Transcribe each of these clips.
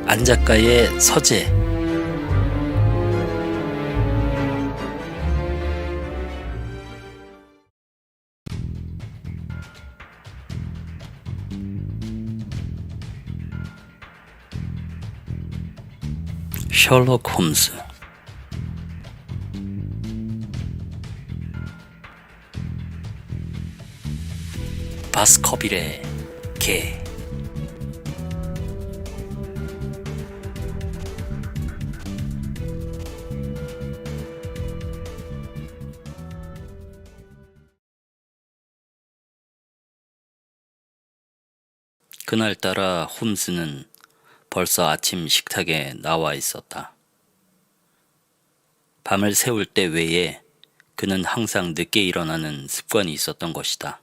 안 작가의 서재. 셜록 홈즈. 바스커빌의 개. 그날따라 홈즈는 벌써 아침 식탁에 나와 있었다. 밤을 새울 때 외에 그는 항상 늦게 일어나는 습관이 있었던 것이다.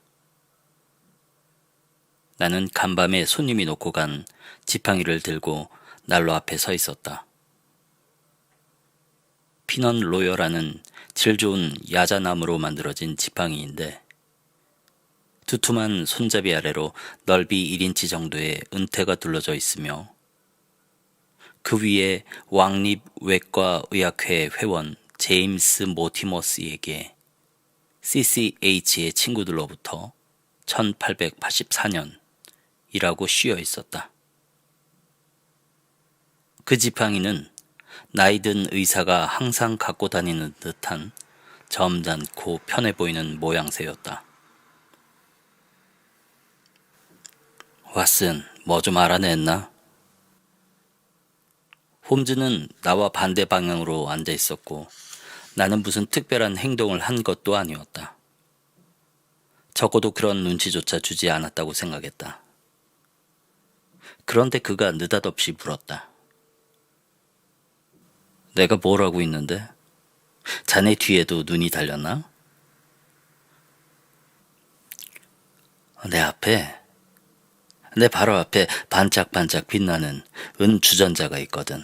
나는 간밤에 손님이 놓고 간 지팡이를 들고 난로 앞에 서 있었다. 피넌 로여라는 질 좋은 야자나무로 만들어진 지팡이인데 두툼한 손잡이 아래로 넓이 1인치 정도의 은테가 둘러져 있으며 그 위에 왕립 외과의학회 회원 제임스 모티머스에게 CCH의 친구들로부터 1884년이라고 씌어 있었다. 그 지팡이는 나이든 의사가 항상 갖고 다니는 듯한 점잖고 편해 보이는 모양새였다. 왓슨, 뭐 좀 알아냈나? 홈즈는 나와 반대 방향으로 앉아 있었고 나는 무슨 특별한 행동을 한 것도 아니었다. 적어도 그런 눈치조차 주지 않았다고 생각했다. 그런데 그가 느닷없이 물었다. 내가 뭘 하고 있는데? 자네 뒤에도 눈이 달렸나? 내 바로 앞에 반짝반짝 빛나는 은 주전자가 있거든.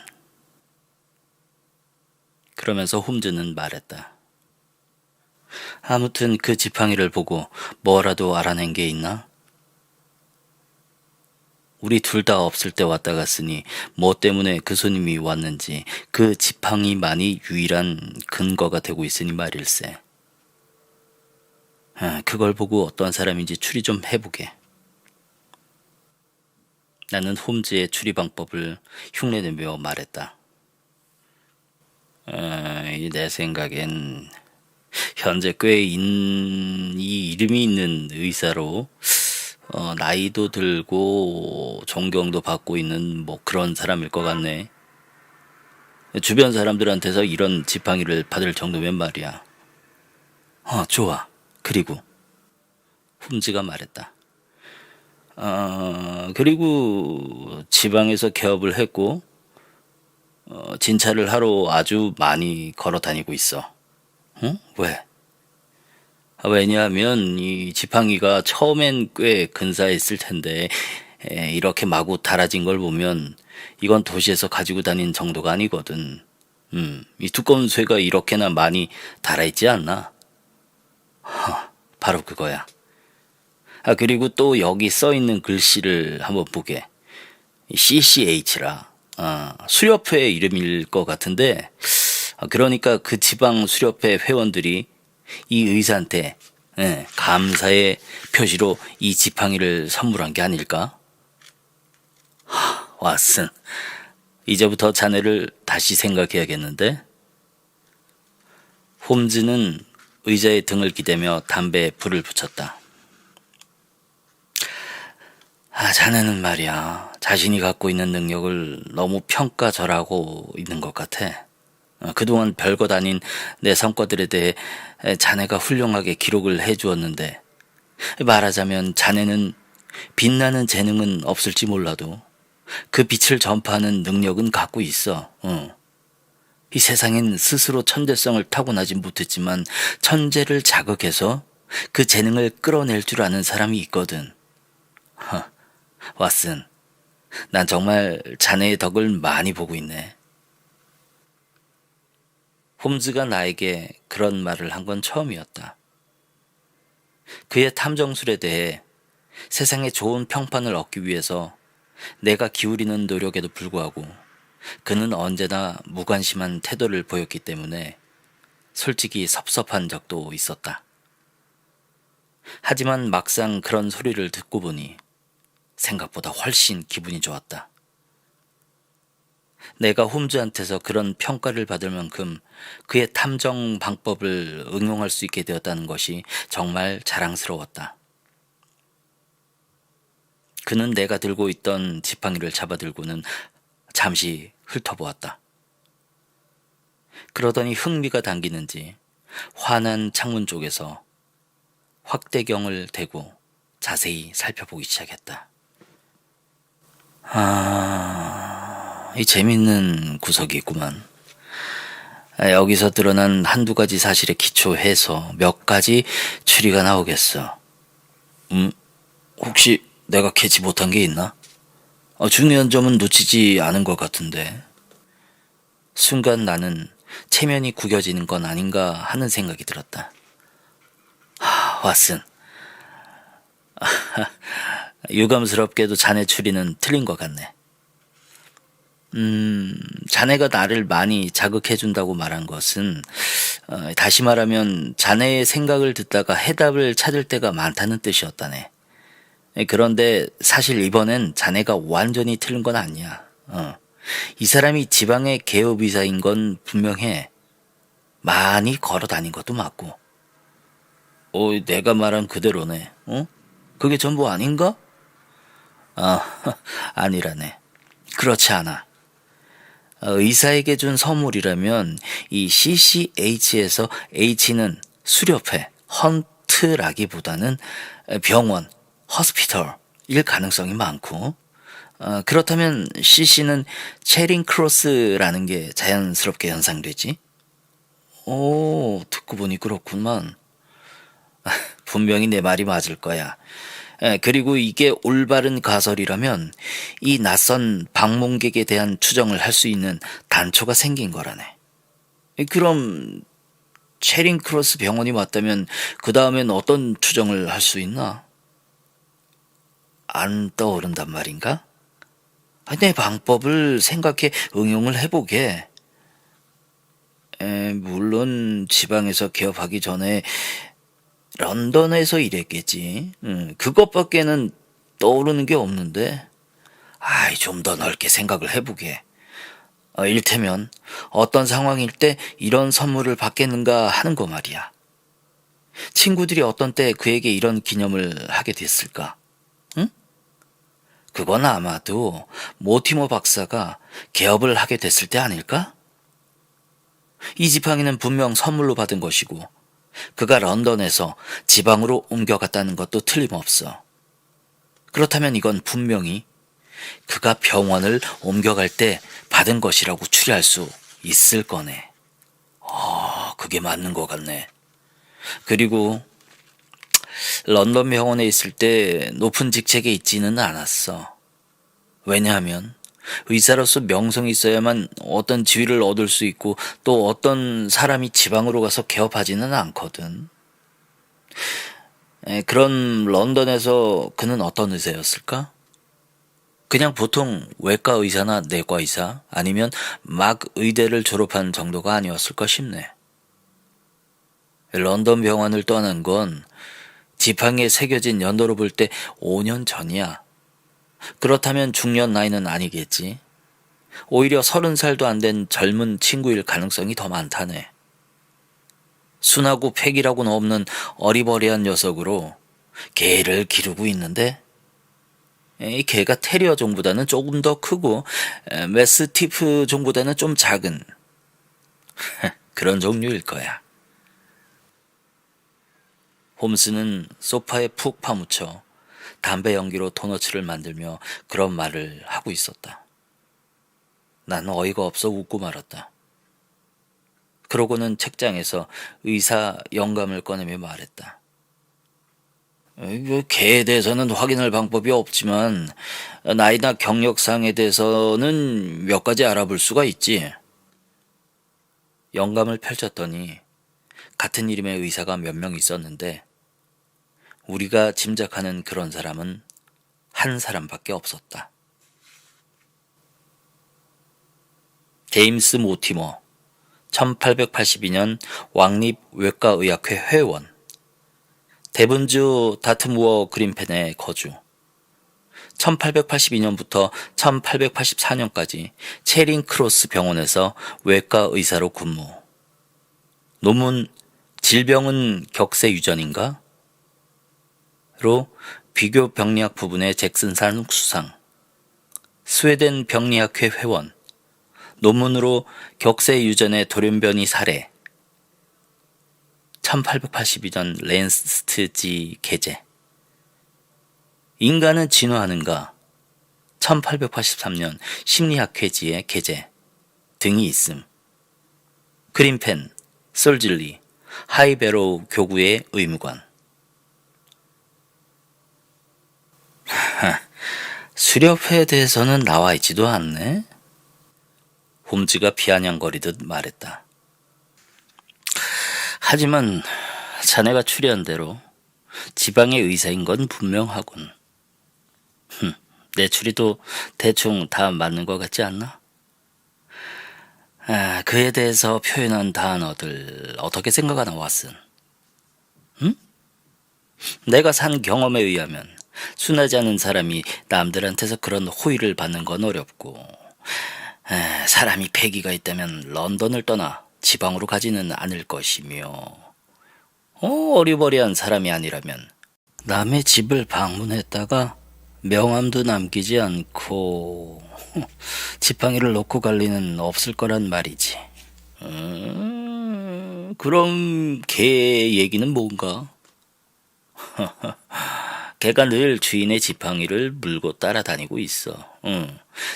그러면서 홈즈는 말했다. 아무튼 그 지팡이를 보고 뭐라도 알아낸 게 있나? 우리 둘 다 없을 때 왔다 갔으니 뭐 때문에 그 손님이 왔는지 그 지팡이만이 유일한 근거가 되고 있으니 말일세. 그걸 보고 어떤 사람인지 추리 좀 해보게. 나는 홈즈의 추리 방법을 흉내내며 말했다. 내 생각엔 현재 꽤 이 이름이 있는 의사로 나이도 들고 존경도 받고 있는 뭐 그런 사람일 것 같네. 주변 사람들한테서 이런 지팡이를 받을 정도면 말이야. 좋아. 그리고 홈즈가 말했다. 그리고 지방에서 개업을 했고 진찰을 하러 아주 많이 걸어 다니고 있어. 응? 왜? 왜냐하면 이 지팡이가 처음엔 꽤 근사했을 텐데 이렇게 마구 달아진 걸 보면 이건 도시에서 가지고 다닌 정도가 아니거든. 이 두꺼운 쇠가 이렇게나 많이 달아있지 않나? 바로 그거야. 그리고 또 여기 써있는 글씨를 한번 보게. CCH라. 수렵회 이름일 것 같은데, 그러니까 그 지방 수렵회 회원들이 이 의사한테 감사의 표시로 이 지팡이를 선물한 게 아닐까? 왓슨, 이제부터 자네를 다시 생각해야겠는데? 홈즈는 의자에 등을 기대며 담배에 불을 붙였다. 자네는 말이야, 자신이 갖고 있는 능력을 너무 평가절하고 있는 것 같아. 그동안 별것 아닌 내 성과들에 대해 자네가 훌륭하게 기록을 해주었는데, 말하자면 자네는 빛나는 재능은 없을지 몰라도 그 빛을 전파하는 능력은 갖고 있어. 이 세상엔 스스로 천재성을 타고나지 못했지만 천재를 자극해서 그 재능을 끌어낼 줄 아는 사람이 있거든. 왓슨, 난 정말 자네의 덕을 많이 보고 있네. 홈즈가 나에게 그런 말을 한 건 처음이었다. 그의 탐정술에 대해 세상에 좋은 평판을 얻기 위해서 내가 기울이는 노력에도 불구하고 그는 언제나 무관심한 태도를 보였기 때문에 솔직히 섭섭한 적도 있었다. 하지만 막상 그런 소리를 듣고 보니 생각보다 훨씬 기분이 좋았다. 내가 홈즈한테서 그런 평가를 받을 만큼 그의 탐정 방법을 응용할 수 있게 되었다는 것이 정말 자랑스러웠다. 그는 내가 들고 있던 지팡이를 잡아들고는 잠시 훑어보았다. 그러더니 흥미가 당기는지 환한 창문 쪽에서 확대경을 대고 자세히 살펴보기 시작했다. 이 재밌는 구석이 있구만. 여기서 드러난 한두 가지 사실에 기초해서 몇 가지 추리가 나오겠어. 혹시 내가 캐치 못한 게 있나? 중요한 점은 놓치지 않은 것 같은데. 순간 나는 체면이 구겨지는 건 아닌가 하는 생각이 들었다. 왓슨. 유감스럽게도 자네 추리는 틀린 것 같네. 자네가 나를 많이 자극해준다고 말한 것은, 다시 말하면 자네의 생각을 듣다가 해답을 찾을 때가 많다는 뜻이었다네. 그런데 사실 이번엔 자네가 완전히 틀린 건 아니야. 이 사람이 지방의 개업이사인 건 분명해. 많이 걸어 다닌 것도 맞고. 내가 말한 그대로네. 그게 전부 아닌가? 아니라네. 그렇지 않아. 의사에게 준 선물이라면 이 CCH에서 H는 수렵회, 헌트라기보다는 병원, 허스피털일 가능성이 많고, 그렇다면 CC는 체링 크로스라는 게 자연스럽게 연상되지? 듣고 보니 그렇구만. 분명히 내 말이 맞을 거야. 그리고 이게 올바른 가설이라면 이 낯선 방문객에 대한 추정을 할 수 있는 단초가 생긴 거라네. 그럼 체링 크로스 병원이 맞다면 그 다음엔 어떤 추정을 할 수 있나? 안 떠오른단 말인가? 내 방법을 생각해 응용을 해보게. 물론 지방에서 개업하기 전에 런던에서 일했겠지. 그것밖에는 떠오르는 게 없는데. 좀 더 넓게 생각을 해보게. 일테면 어떤 상황일 때 이런 선물을 받겠는가 하는 거 말이야. 친구들이 어떤 때 그에게 이런 기념을 하게 됐을까? 응? 그건 아마도 모티머 박사가 개업을 하게 됐을 때 아닐까? 이 지팡이는 분명 선물로 받은 것이고 그가 런던에서 지방으로 옮겨갔다는 것도 틀림없어. 그렇다면 이건 분명히 그가 병원을 옮겨갈 때 받은 것이라고 추리할 수 있을 거네. 그게 맞는 것 같네. 그리고 런던 병원에 있을 때 높은 직책에 있지는 않았어. 왜냐하면 의사로서 명성이 있어야만 어떤 지위를 얻을 수 있고 또 어떤 사람이 지방으로 가서 개업하지는 않거든. 그런 런던에서 그는 어떤 의사였을까? 그냥 보통 외과 의사나 내과 의사 아니면 막 의대를 졸업한 정도가 아니었을까 싶네. 런던 병원을 떠난 건 지팡이에 새겨진 연도로 볼 때 5년 전이야. 그렇다면 중년 나이는 아니겠지. 오히려 30살도 안 된 젊은 친구일 가능성이 더 많다네. 순하고 패기라고는 없는 어리버리한 녀석으로 개를 기르고 있는데 이 개가 테리어 종보다는 조금 더 크고 매스티프 종보다는 좀 작은 그런 종류일 거야. 홈스는 소파에 푹 파묻혀 담배 연기로 도너츠를 만들며 그런 말을 하고 있었다. 난 어이가 없어 웃고 말았다. 그러고는 책장에서 의사 영감을 꺼내며 말했다. 개에 대해서는 확인할 방법이 없지만 나이나 경력상에 대해서는 몇 가지 알아볼 수가 있지. 영감을 펼쳤더니 같은 이름의 의사가 몇 명 있었는데 우리가 짐작하는 그런 사람은 한 사람밖에 없었다. 제임스 모티머, 1882년 왕립외과의학회 회원, 데븐주 다트무어 그린펜에 거주, 1882년부터 1884년까지 체링 크로스 병원에서 외과 의사로 근무. 논문 질병은 격세 유전인가? 로 비교 병리학 부분의 잭슨상 수상. 스웨덴 병리학회 회원. 논문으로 격세 유전의 돌연변이 사례. 1882년 랜스트지 게재. 인간은 진화하는가? 1883년 심리학회지의 게재 등이 있음. 그린펜, 솔질리, 하이베로우 교구의 의무관. 수렵회에 대해서는 나와 있지도 않네. 홈즈가 비아냥거리듯 말했다. 하지만 자네가 추리한 대로 지방의 의사인 건 분명하군. 내 추리도 대충 다 맞는 것 같지 않나? 그에 대해서 표현한 단어들 어떻게 생각하나 왓슨? 응? 내가 산 경험에 의하면 순하지 않은 사람이 남들한테서 그런 호의를 받는 건 어렵고, 사람이 패기가 있다면 런던을 떠나 지방으로 가지는 않을 것이며, 어리버리한 사람이 아니라면 남의 집을 방문했다가 명함도 남기지 않고 지팡이를 놓고 갈 리는 없을 거란 말이지. 그럼 걔 얘기는 뭔가? 걔가 늘 주인의 지팡이를 물고 따라다니고 있어.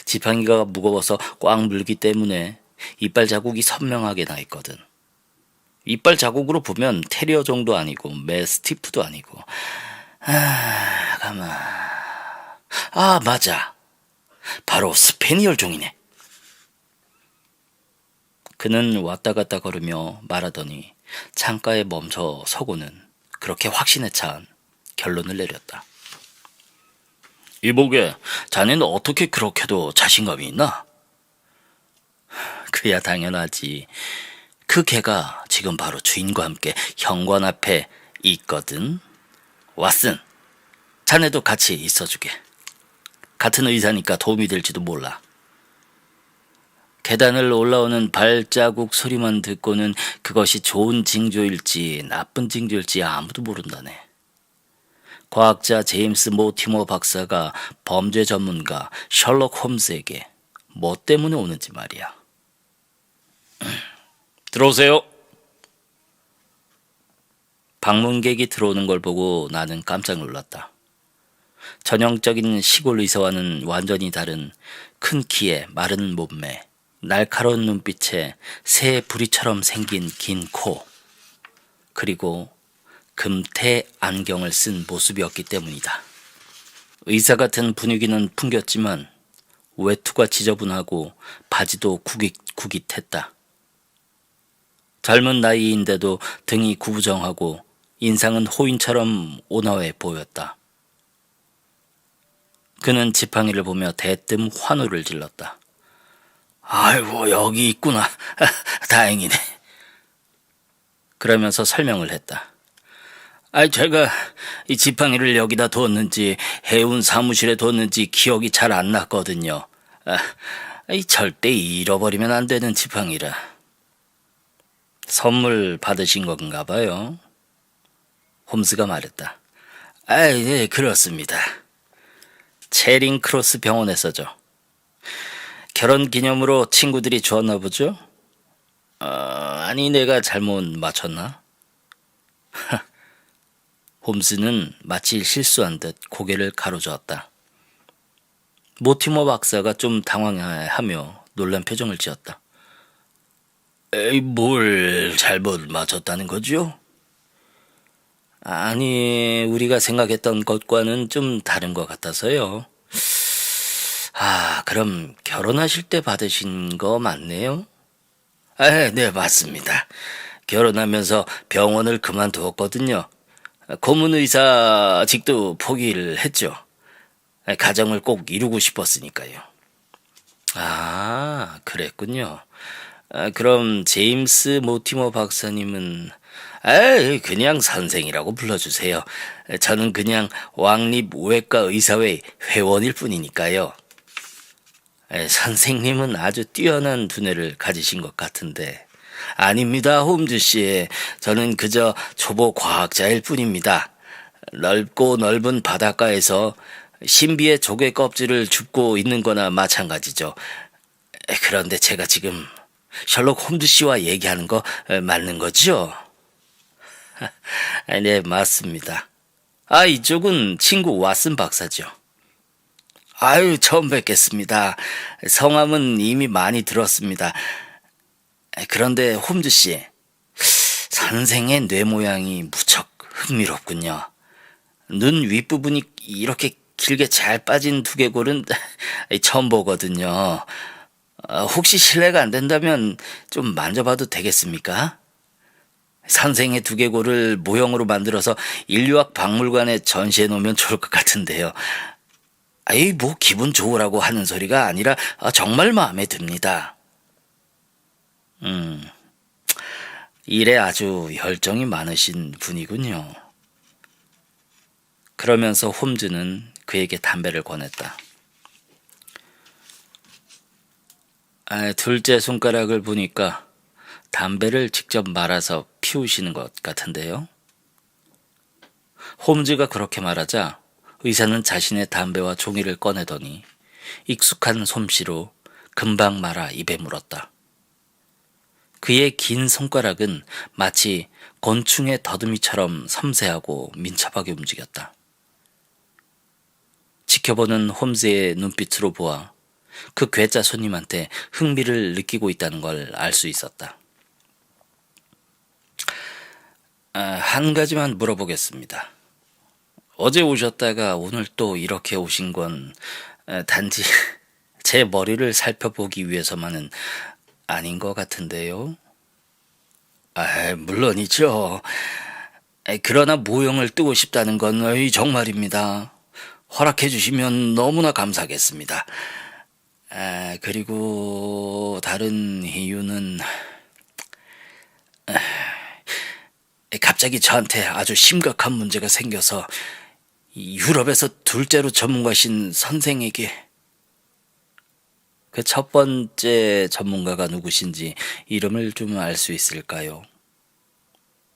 지팡이가 무거워서 꽉 물기 때문에 이빨 자국이 선명하게 나 있거든. 이빨 자국으로 보면 테리어 정도 아니고 매스티프도 아니고. 가만. 맞아. 바로 스페니얼 종이네. 그는 왔다 갔다 걸으며 말하더니 창가에 멈춰 서고는 그렇게 확신에 찬 결론을 내렸다. 이보게, 자네는 어떻게 그렇게도 자신감이 있나? 그야 당연하지. 그 개가 지금 바로 주인과 함께 현관 앞에 있거든. 왓슨, 자네도 같이 있어주게. 같은 의사니까 도움이 될지도 몰라. 계단을 올라오는 발자국 소리만 듣고는 그것이 좋은 징조일지 나쁜 징조일지 아무도 모른다네. 과학자 제임스 모티머 박사가 범죄 전문가 셜록 홈즈에게 뭐 때문에 오는지 말이야. 들어오세요. 방문객이 들어오는 걸 보고 나는 깜짝 놀랐다. 전형적인 시골 의사와는 완전히 다른 큰 키에 마른 몸매, 날카로운 눈빛에 새 부리처럼 생긴 긴 코, 그리고 금태 안경을 쓴 모습이었기 때문이다. 의사 같은 분위기는 풍겼지만 외투가 지저분하고 바지도 구깃했다. 젊은 나이인데도 등이 구부정하고 인상은 호인처럼 온화해 보였다. 그는 지팡이를 보며 대뜸 환호를 질렀다. 아이고, 여기 있구나. 다행이네. 그러면서 설명을 했다. 제가 이 지팡이를 여기다 뒀는지 해운 사무실에 뒀는지 기억이 잘 안 났거든요. 절대 잃어버리면 안 되는 지팡이라. 선물 받으신 건가 봐요. 홈즈가 말했다. 네, 그렇습니다. 체링 크로스 병원에서죠. 결혼 기념으로 친구들이 주었나 보죠? 아니, 내가 잘못 맞췄나? 홈즈는 마치 실수한 듯 고개를 가로저었다. 모티머 박사가 좀 당황하며 놀란 표정을 지었다. 뭘 잘못 맞췄다는 거죠? 아니, 우리가 생각했던 것과는 좀 다른 것 같아서요. 그럼 결혼하실 때 받으신 거 맞네요? 네, 맞습니다. 결혼하면서 병원을 그만두었거든요. 고문의사직도 포기를 했죠. 가정을 꼭 이루고 싶었으니까요. 아, 그랬군요. 그럼 제임스 모티머 박사님은 그냥 선생이라고 불러주세요. 저는 그냥 왕립외과 의사회 회원일 뿐이니까요. 선생님은 아주 뛰어난 두뇌를 가지신 것 같은데. 아닙니다, 홈즈 씨. 저는 그저 초보 과학자일 뿐입니다. 넓고 넓은 바닷가에서 신비의 조개 껍질을 줍고 있는 거나 마찬가지죠. 그런데 제가 지금 셜록 홈즈 씨와 얘기하는 거 맞는 거죠? 네, 맞습니다. 이쪽은 친구 왓슨 박사죠. 아유, 처음 뵙겠습니다. 성함은 이미 많이 들었습니다. 그런데 홈즈 씨, 선생의 뇌 모양이 무척 흥미롭군요. 눈 윗부분이 이렇게 길게 잘 빠진 두개골은 처음 보거든요. 혹시 실례가 안 된다면 좀 만져봐도 되겠습니까? 선생의 두개골을 모형으로 만들어서 인류학 박물관에 전시해 놓으면 좋을 것 같은데요. 뭐 기분 좋으라고 하는 소리가 아니라 정말 마음에 듭니다. 일에 아주 열정이 많으신 분이군요. 그러면서 홈즈는 그에게 담배를 권했다. 둘째 손가락을 보니까 담배를 직접 말아서 피우시는 것 같은데요. 홈즈가 그렇게 말하자 의사는 자신의 담배와 종이를 꺼내더니 익숙한 솜씨로 금방 말아 입에 물었다. 그의 긴 손가락은 마치 곤충의 더듬이처럼 섬세하고 민첩하게 움직였다. 지켜보는 홈즈의 눈빛으로 보아 그 괴짜 손님한테 흥미를 느끼고 있다는 걸 알 수 있었다. 한 가지만 물어보겠습니다. 어제 오셨다가 오늘 또 이렇게 오신 건 단지 제 머리를 살펴보기 위해서만은 아닌 것 같은데요. 물론이죠. 그러나 모형을 뜨고 싶다는 건 정말입니다. 허락해 주시면 너무나 감사하겠습니다. 그리고 다른 이유는 갑자기 저한테 아주 심각한 문제가 생겨서 유럽에서 둘째로 전문가신 선생에게 그 첫 번째 전문가가 누구신지 이름을 좀 알 수 있을까요?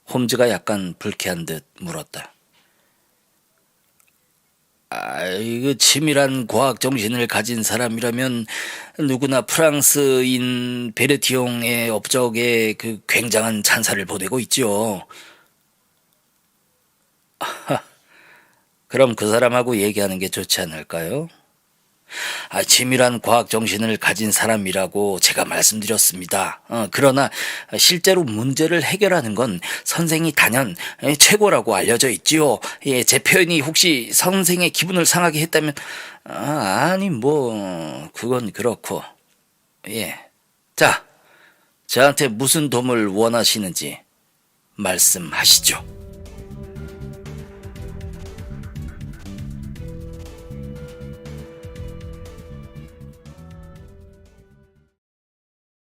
홈즈가 약간 불쾌한 듯 물었다. 그 치밀한 과학 정신을 가진 사람이라면 누구나 프랑스인 베르티옹의 업적에 그 굉장한 찬사를 보내고 있죠. 그럼 그 사람하고 얘기하는 게 좋지 않을까요? 치밀한 과학 정신을 가진 사람이라고 제가 말씀드렸습니다. 그러나 실제로 문제를 해결하는 건 선생이 단연 최고라고 알려져 있지요. 제 표현이 혹시 선생의 기분을 상하게 했다면 그건 그렇고. 자, 저한테 무슨 도움을 원하시는지 말씀하시죠.